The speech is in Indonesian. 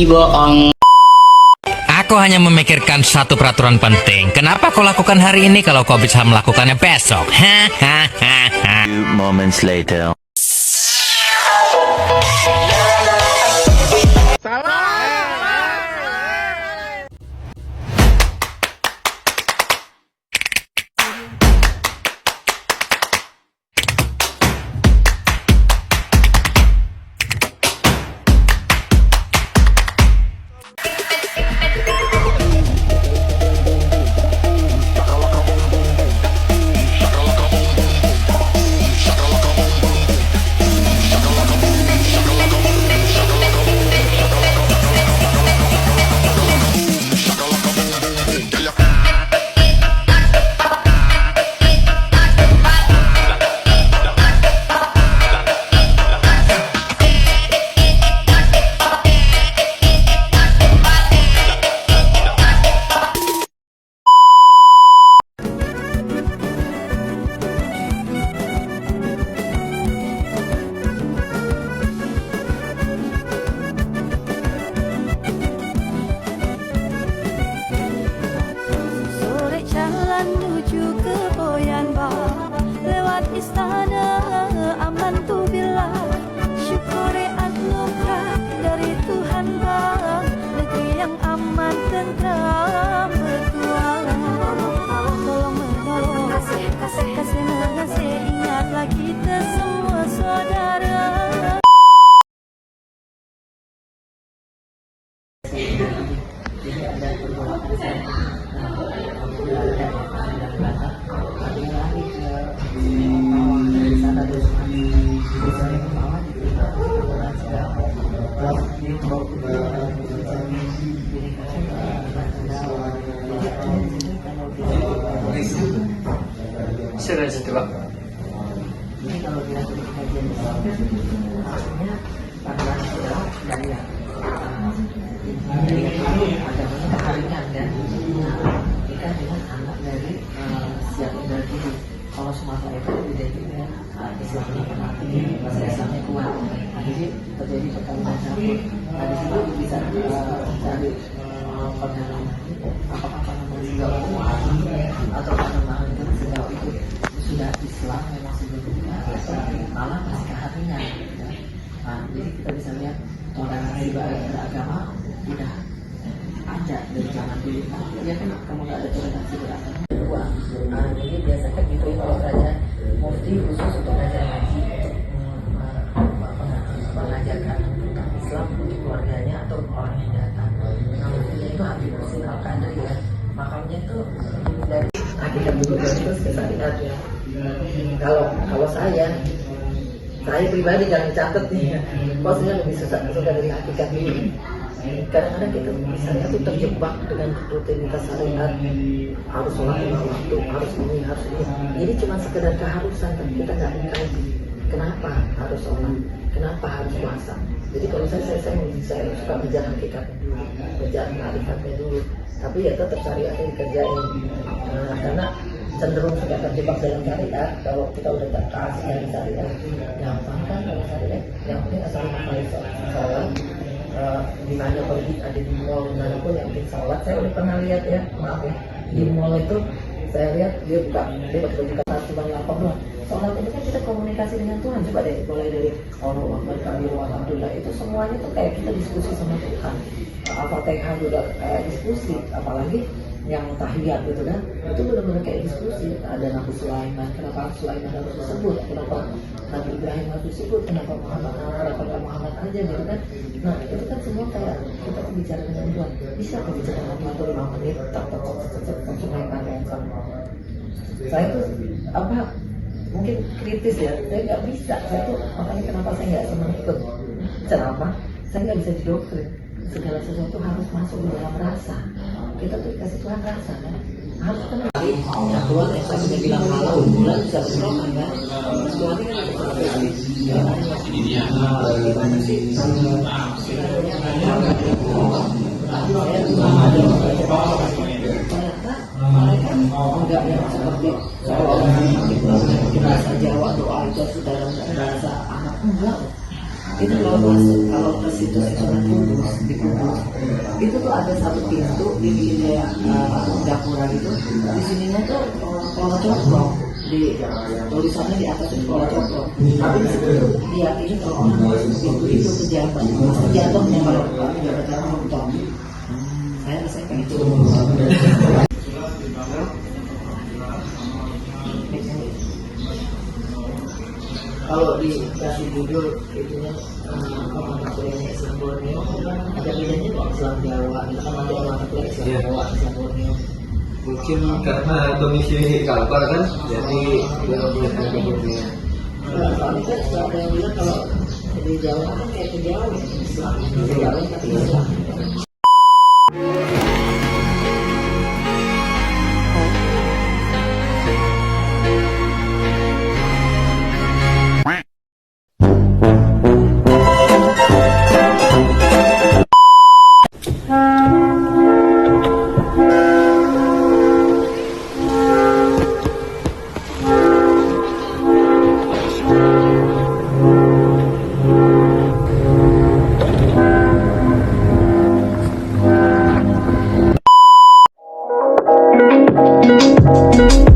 bohong. Aku hanya memikirkan satu peraturan penting. Kenapa kau lakukan hari ini kalau kau bisa melakukannya besok? Hahaha. Few moments later. Menuju ke Boyan Bah, lewat istana aman tu bila syukuri anugerah dari Tuhan Bah, negeri yang aman tentram bertualang. Tolong menolong, kasih mengasih, ingatlah kita semua saudara. Sudah situ Pak. Ini kalau kita beri kajian maksudnya pada dari yang agamanya kekeringan kan, kita dengan anak dari siap dari kalau Sumatera itu identik dengan Islamnya penati, bahasa Islamnya kuat. Nah, jadi terjadi perkawinan campur. Nah, di situ bisa cari penanaman apakah penanaman juga atau penanaman itu sejauh itu sudah Islam memang sebelumnya malah masih kekeringan. Nah, jadi kita bisa lihat toleransi beragama udah ada dari zaman dulu. Ya kan kamu nggak ada toleransi beragama. Kedua, jadi biasanya gitu kalau kerajaan mufti khusus untuk kerajaan haji mengajarkan tentang Islam untuk keluarganya atau orang yang datang. Nah, muftinya itu Habib Husin Al-Qadri ya. Makamnya itu dari akidah dulu terus ke syariat ya. Kalau saya pribadi jangan catat nih, maksudnya lebih suka dari hakikat ini. Kadang-kadang kita misalnya tuh terjebak dengan rutinitas syariat, harus sholat lima waktu, harus ini. Jadi cuma sekedar keharusan, tapi kita nggak mengkaji kenapa harus sholat, kenapa harus puasa. Jadi kalau saya suka mengejar hakikatnya dulu, mengejar marifatnya dulu. Tapi ya tetap syariatnya dikerjain, karena cenderung suka terjebak dalam syariat. Kalau kita udah tak kasih dari syariat, gampang kan kalau syariat. Yang penting asal memakai sholat, di mana pergi ada di mall manapun yang penting sholat. Saya udah pernah lihat ya, maaf ya, di mall itu saya lihat dia buka cuma lapang doang. Sholat itu kan kita komunikasi dengan Tuhan. Coba deh mulai dari Allah Akbar Kabir Alhamdulillah, itu semuanya tuh kayak kita diskusi sama Tuhan. Al-Fatihah juga kayak diskusi, apalagi yang tahiyat gitu kan, itu benar-benar kayak diskusi. Ada Nabi Sulaiman, kenapa Sulaiman harus disebut, kenapa Nabi Ibrahim harus disebut, kenapa Muhammad aja gitu kan. Nah itu kan semua kayak kita bicara dengan Tuhan. Bisa kita bicara dengan Tuhan tuh 5 menit, tak Sulaiman yang sama. Saya tuh mungkin kritis ya, saya nggak bisa. Saya tuh makanya kenapa saya nggak senang ikut ceramah, saya nggak bisa didoktrin. Segala sesuatu harus masuk di dalam rasa. Kita tuh dikasih Tuhan rasa kan, harus kenal. Ya Tuhan yang saya sudah bilang halal, bulan bisa berdoa kan. Tuhan ini kan gimana sih? Mereka enggak yang seperti seolah-olah bahasa Jawa doa itu sudah dalam bahasa anak enggak. itu kalau masuk kalau ke situs Sunan Kudus di Kudus itu tuh ada satu pintu dibikin kayak dapura gitu. Di sininya tuh Polo Coprok, di tulisannya di atas itu Polo Coprok. Tapi di situ tuh diyakini kalau orang masuk pintu itu pejabat, masuk jatuhnya kalau pejabatnya nonton. Saya pengen coba. Kalau dikasih judul itunya mata kuliahnya Islam Borneo, ada bedanya kok Islam Jawa, itu kan nanti ada mata kuliah Islam Jawa, Islam Borneo. Mungkin karena domisili di Kalbar kan, jadi belum lihat ke Borneo. Soalnya kan ada yang bilang kalau di Jawa kan kayak ke Jawa, Islam, di Jawa tapi Islam. Thank you.